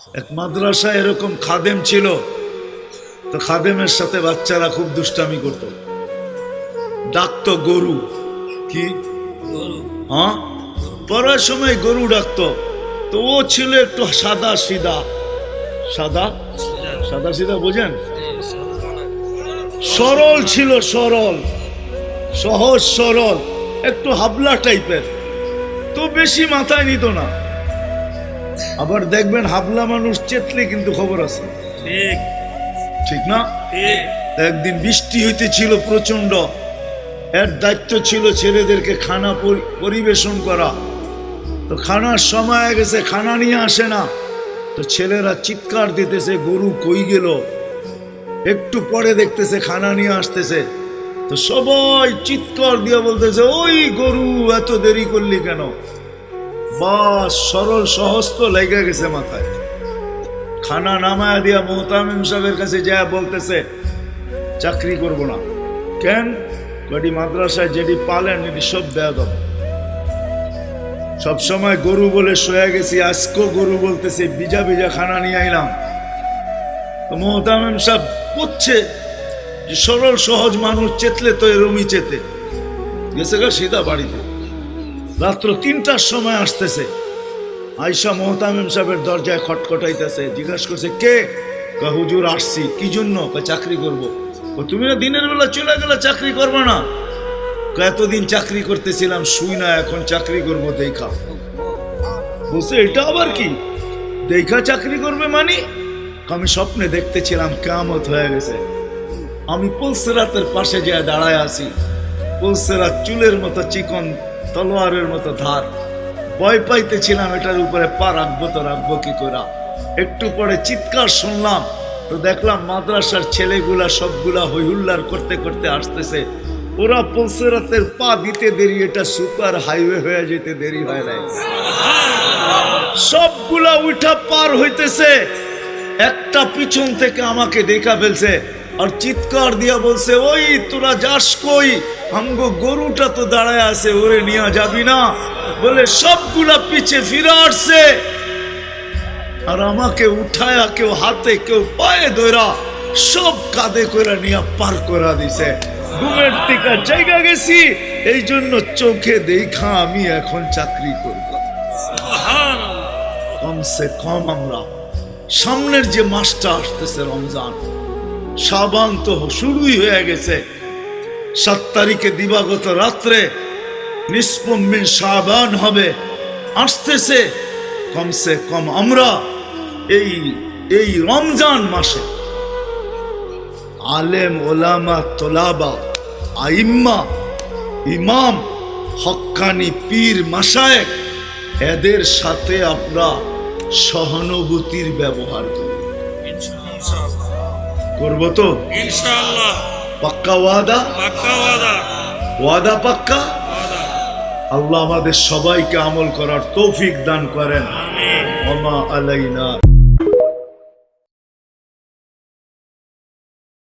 এক মাদ্রাসায় এরকম খাদেম ছিল, তো খাদেমের সাথে বাচ্চারা খুব দুষ্টামি করত, ডাকতো গরু। কি হ্যাঁ, পড়ার সময় গরু ডাকতো। তো ও ছিল একটু সাদা সিধা, সাদা সাদা সিধা বোঝেন, সরল ছিল, সরল সহজ সরল, একটু হাবলা টাইপের, তো বেশি মাথায় নিত না। আবার দেখবেন হাবলা মানুষ চেতলে কিন্তু খবর আছে, ঠিক ঠিক না? একদিন বৃষ্টি হইতেছিল প্রচন্ড, এর দায়িত্ব ছিল ছেলেদেরকে খানা পরিবেশন করা। তো খানার সময় গেছে, খানা নিয়ে আসে না, তো ছেলেরা চিৎকার দিতেছে গরু কই গেল। একটু পরে দেখতেছে খানা নিয়ে আসতেছে, তো সবাই চিৎকার দিয়ে বলতেছে ওই গরু এত দেরি করলি কেন? বাস সরল সহজ তো লেগে গেছে মাথায়। খানা নামায়া দিয়া মোহতামিম সাহেবের কাছে যায় বলতেছে চাকরি করব না। কেন? কটি মাদ্রাসায় যেটি পালেন এটি সব দেয়া দাও। সবসময় গরু বলে শোয়া গেছি, আজকেও গরু বলতেছে বিজা বিজা খানা নিয়ে আইলাম। তো মোহতামিম সাহেব বুঝছে যে সরল সহজ মানুষ চেতলে তো এরমই চেতে গেছে গা সিধা বাড়িতে। রাত্র ৩টার সময় আসতেছে, আয়সা মোহতামিম সাহেবের দরজায় খটখটাইতেছে, জিজ্ঞাসা করছে কে? হুজুর আসছি। কি জন্য? চাকরি করব। তুমি না দিনের বেলা চলে গেলে চাকরি করবে না? এতদিন চাকরি করতেছিলাম শুই না, এখন চাকরি করব দেখা। বলছে এটা আবার কি দেখা চাকরি করবে মানে? আমি স্বপ্নে দেখতেছিলাম কিয়ামত হয়ে গেছে, আমি পুলসিরাতের পাশে যেয়ে দাঁড়ায় আছি, পুলসিরাত চুলের মতো চিকন, তলোয়ারের মতো ধার। ভয় পাইতেছিলাম এটার উপরে পা রাখবো তো রাখবো কি করে। একটু পরে চিৎকার শুনলাম, তো দেখলাম মাদ্রাসার ছেলেগুলা সবগুলা হইহুল্লার করতে করতে আসতেছে। ওরা পুলসিরাতের পা দিতে দেরি, এটা সুপার হাইওয়ে হয়ে যেতে দেরি হয় নাই। সবগুলা উঠা পার হইতেছে, একটা পিছন থেকে আমাকে দেখা ফেলছে আর চিৎকার দিয়া বলছে ওই তোরা যাস কই? আমগো গরুটা তো দাঁড়ায় আছে, ওরে নিয়ে যাবি না? বলে সবগুলা পিছে ফিরে আসছে আর আমাকে উঠায়া কেউ হাতে কেউ পায়ে ধরা সব কাঁধে করে নিয়ে পার করা দিছে। ঘুমের থেকে জায়গা গেছি, এই জন্য চোখে দেখা আমি এখন চাকরি করব। কমসে কম আমরা সামনের যে মাসটা আসতেছে রমজান, শাবান তো শুরুই হয়ে গেছে। 7 তারিখে দিবাগত রাত্রে নিসফুম মিন শাবান হবে, আসতেছে। কমসে কম আমরা এই রমজান মাসে আলেম ওলামা তোলাবা আইম্মা ইমাম হক্কানি পীর মাশায়েখ এদের সাথে আমরা সহানুভূতির ব্যবহার করি। করবো তো ইনশাআল্লাহ। পাক্কা ওয়াদা? পাক্কা ওয়াদা। ওয়াদা পাক্কা? আল্লাহ আমাদের সবাইকে আমল করার তৌফিক দান করেন। আমিন। ওমা আলাইনা।